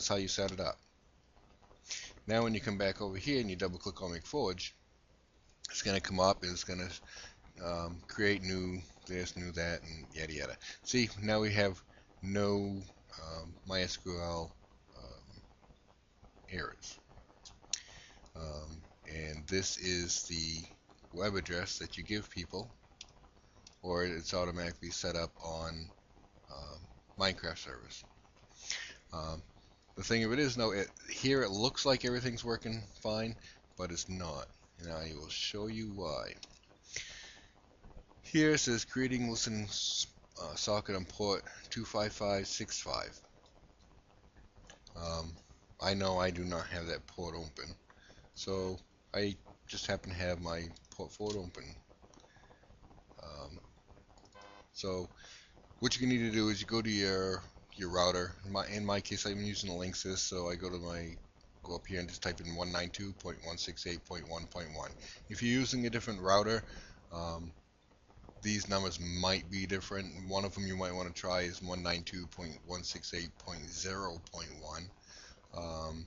That's how you set it up. Now when you come back over here and you double click on McForge, it's going to come up and it's going to create new this, new that, and yada yada. See, now we have no MySQL errors. And this is the web address that you give people, or it's automatically set up on Minecraft servers. The thing of it is, no, here it looks like everything's working fine, but it's not. And I will show you why. Here it says creating listening socket on port 25565. I know I do not have that port open, so I just happen to have my port forward open. So what you need to do is you go to your router. In my case, I'm using a Linksys, so I go up here and just type in 192.168.1.1. If you're using a different router, these numbers might be different. One of them you might want to try is 192.168.0.1.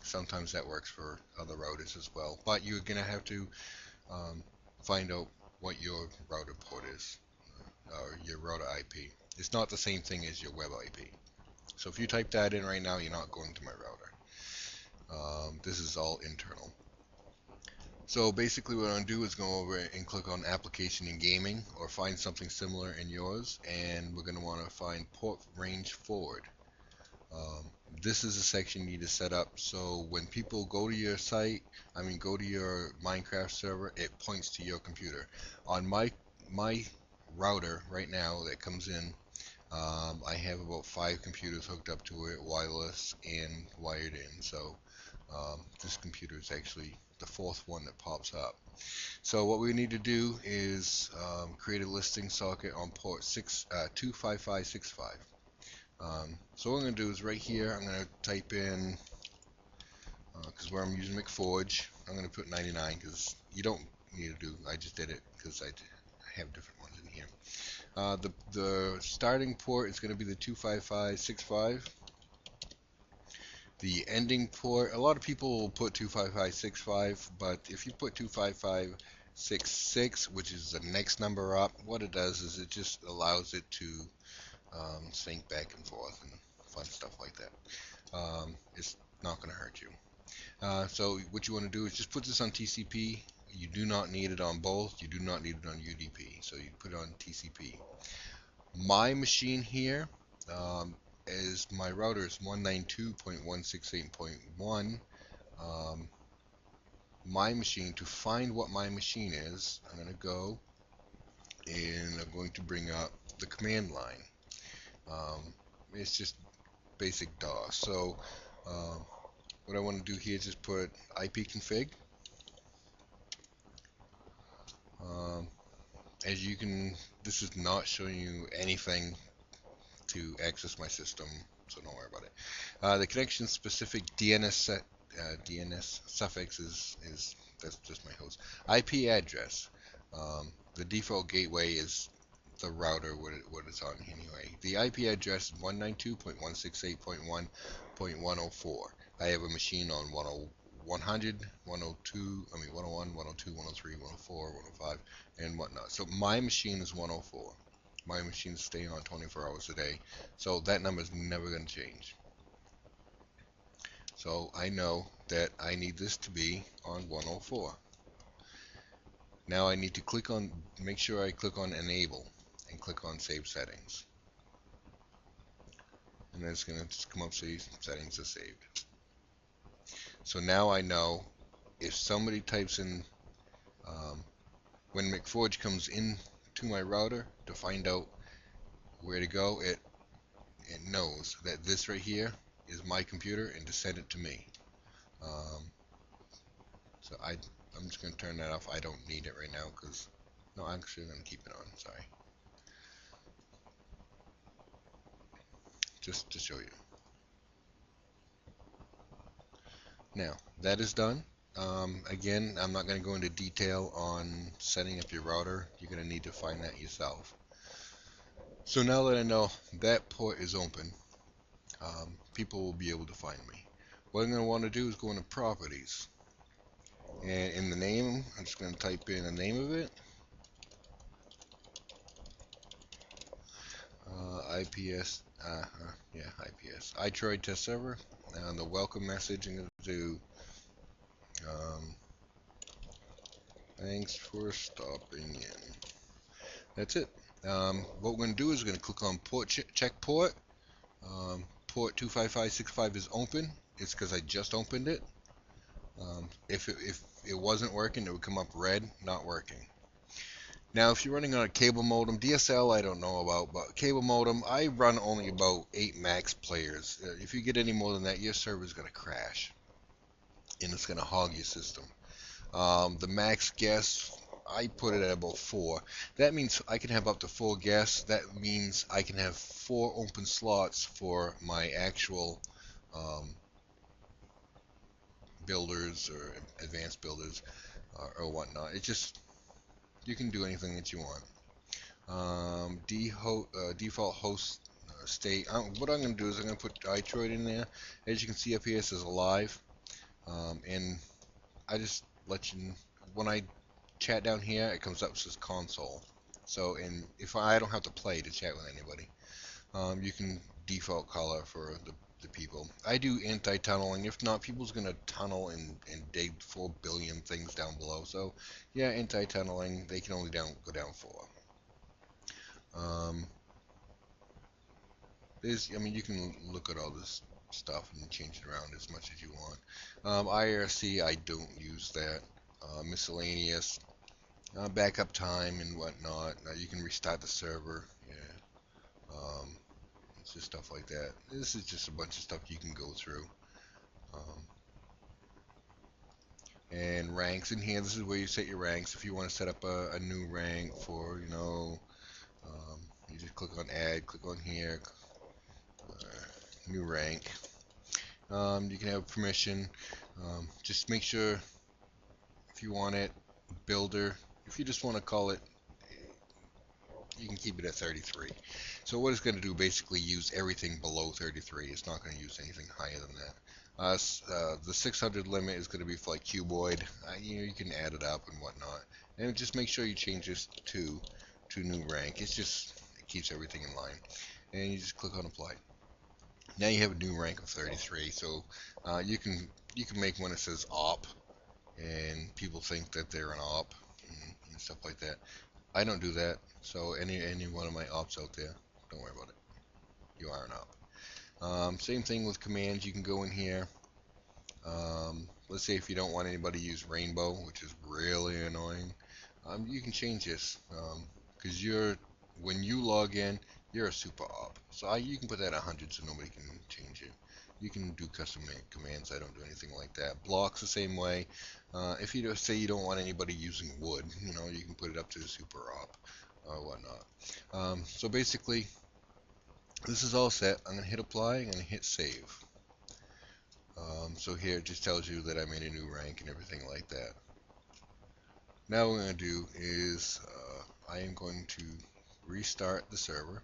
Sometimes that works for other routers as well, but you're going to have to find out what your router port is, or your router IP. It's not the same thing as your web IP. So if you type that in right now, you're not going to my router. This is all internal. So basically what I'm going to do is go over and click on Application and Gaming, or find something similar in yours, and we're going to want to find Port Range Forward. This is a section you need to set up so when people go to your site, go to your Minecraft server, it points to your computer. On my router right now that comes in, I have about 5 computers hooked up to it, wireless and wired in. So this computer is actually the 4th one that pops up. So what we need to do is create a listing socket on port 25565. So what I'm going to do is right here, I'm going to type in, because where I'm using McForge, I'm going to put 99 because you don't need to do, I just did it because I have different ones in here. The starting port is going to be the 25565. The ending port, a lot of people will put 25565, but if you put 25566, which is the next number up, what it does is it just allows it to sync back and forth and fun stuff like that. It's not going to hurt you. So what you want to do is just put this on TCP. You do not need it on both. You do not need it on UDP. So you put it on TCP. My machine here is my router is 192.168.1. My machine, to find what my machine is, I'm going to go and I'm going to bring up the command line. It's just basic DOS. So what I want to do here is just put ipconfig. As you can, this is not showing you anything to access my system, so don't worry about it. The connection specific DNS suffix is that's just my host. IP address. The default gateway is the router, what it's on anyway. The IP address is 192.168.1.104. I have a machine on 100, 102, 101, 102, 103, 104, 105, and whatnot. So my machine is 104. My machine is staying on 24 hours a day, so that number is never going to change. So I know that I need this to be on 104. Now I need to make sure I click on Enable and click on Save Settings. And then it's going to just come up, say settings are saved. So now I know if somebody types in, when McForge comes in to my router to find out where to go, it knows that this right here is my computer and to send it to me. So I'm just going to turn that off. I don't need it right now because, no, I'm actually going to keep it on, sorry. Just to show you. Now, that is done. Again, I'm not going to go into detail on setting up your router. You're going to need to find that yourself. So now that I know that port is open, people will be able to find me. What I'm going to want to do is go into properties. And in the name, I'm just going to type in the name of it. IPS, yeah, IPS. iTroid test server. And the welcome message, I'm going to do, um, thanks for stopping in. That's it. What we're going to do is we're going to click on port, check port. Port 25565 is open. It's because I just opened it. If it wasn't working, it would come up red, not working. Now, if you're running on a cable modem, DSL I don't know about, but cable modem, I run only about 8 max players. If you get any more than that, your server's going to crash, and it's going to hog your system. The max guests, I put it at about 4. That means I can have up to 4 guests. That means I can have 4 open slots for my actual builders or advanced builders or whatnot. It just, you can do anything that you want. Default host state. What I'm going to do is I'm going to put iTroid in there. As you can see up here, it says alive. And I just let you, when I chat down here, it comes up, it says console. So, and if I don't have to play to chat with anybody, you can default color for the people. I do anti-tunneling. If not, people's going to tunnel and dig 4 billion things down below. So, yeah, anti-tunneling, they can only go down 4. I mean, you can look at all this stuff and change it around as much as you want. IRC, I don't use that. Miscellaneous, backup time and whatnot. You can restart the server. Yeah. It's just stuff like that. This is just a bunch of stuff you can go through. And ranks in here, this is where you set your ranks. If you want to set up a new rank for, you just click on add, click on here, new rank. You can have permission. Just make sure if you want it, builder. If you just want to call it, you can keep it at 33. So what it's going to do, basically use everything below 33. It's not going to use anything higher than that. The 600 limit is going to be for like cuboid. You can add it up and whatnot. And just make sure you change this to new rank. It keeps everything in line. And you just click on apply. Now you have a new rank of 33. So you can make one that says op, and people think that they're an op and stuff like that. I don't do that. So any one of my ops out there, don't worry about it. You are an op. Same thing with commands. You can go in here. Let's say if you don't want anybody to use rainbow, which is really annoying, you can change this because when you log in, you're a super op. So you can put that at 100 so nobody can change it. You can do custom commands. I don't do anything like that. Blocks the same way. If you say you don't want anybody using wood, you can put it up to the super op or whatnot. So basically, this is all set. I'm going to hit apply. I'm going to hit save. So here it just tells you that I made a new rank and everything like that. Now what I'm going to do is I am going to restart the server.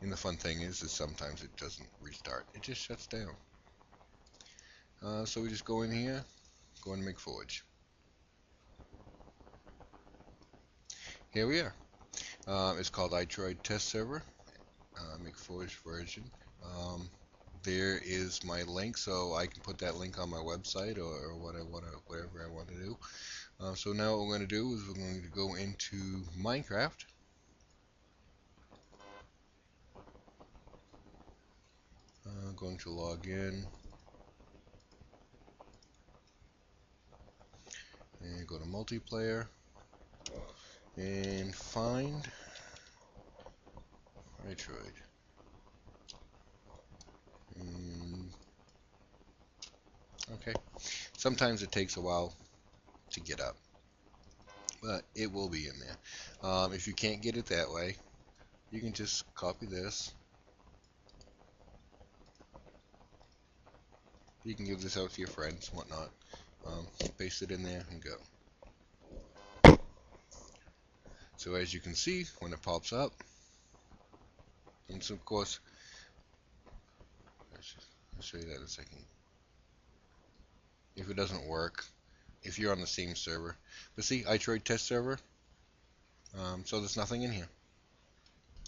And the fun thing is sometimes it doesn't restart. It just shuts down. So we just go in here, go into McForge. Here we are. It's called iTroid test server, McForge version. There is my link, so I can put that link on my website or whatever I want to do. So now what we're going to do is we're going to go into Minecraft. Going to log in and go to multiplayer and find iTroid. Okay. Sometimes it takes a while to get up, but it will be in there. If you can't get it that way, you can just copy this. You can give this out to your friends, whatnot. Paste it in there and go. So as you can see, when it pops up, And so of course, I'll show you that in a second. If it doesn't work, if you're on the same server. But see, iTroid test server, so there's nothing in here.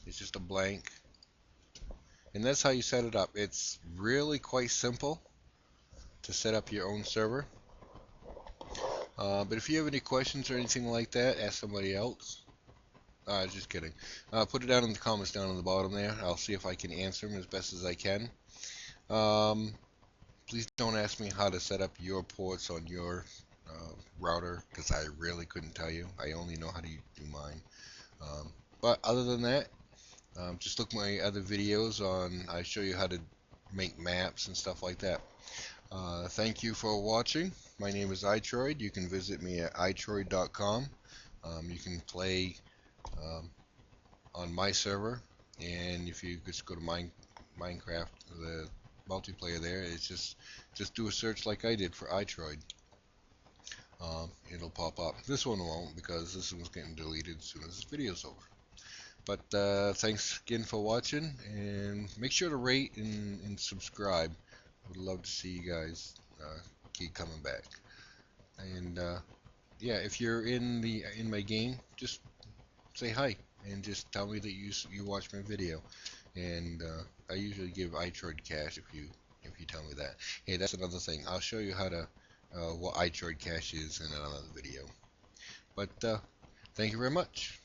It's just a blank. And that's how you set it up. It's really quite simple to set up your own server. But if you have any questions or anything like that, ask somebody else. Just kidding. Put it down in the comments down on the bottom there. I'll see if I can answer them as best as I can. Please don't ask me how to set up your ports on your router, because I really couldn't tell you. I only know how to do mine. But other than that, just look at my other videos on. I show you how to make maps and stuff like that. Thank you for watching. My name is iTroid. You can visit me at itroid.com. You can play on my server, and if you just go to Minecraft, the multiplayer there, it's just do a search like I did for iTroid. It'll pop up. This one won't, because this one's getting deleted as soon as this video's over. But thanks again for watching, and make sure to rate and subscribe. I would love to see you guys keep coming back. And yeah, if you're in my game, just say hi and just tell me that you watched my video. And I usually give iTroid cash if you tell me that. Hey, that's another thing. I'll show you how to what iTroid cash is in another video. But thank you very much.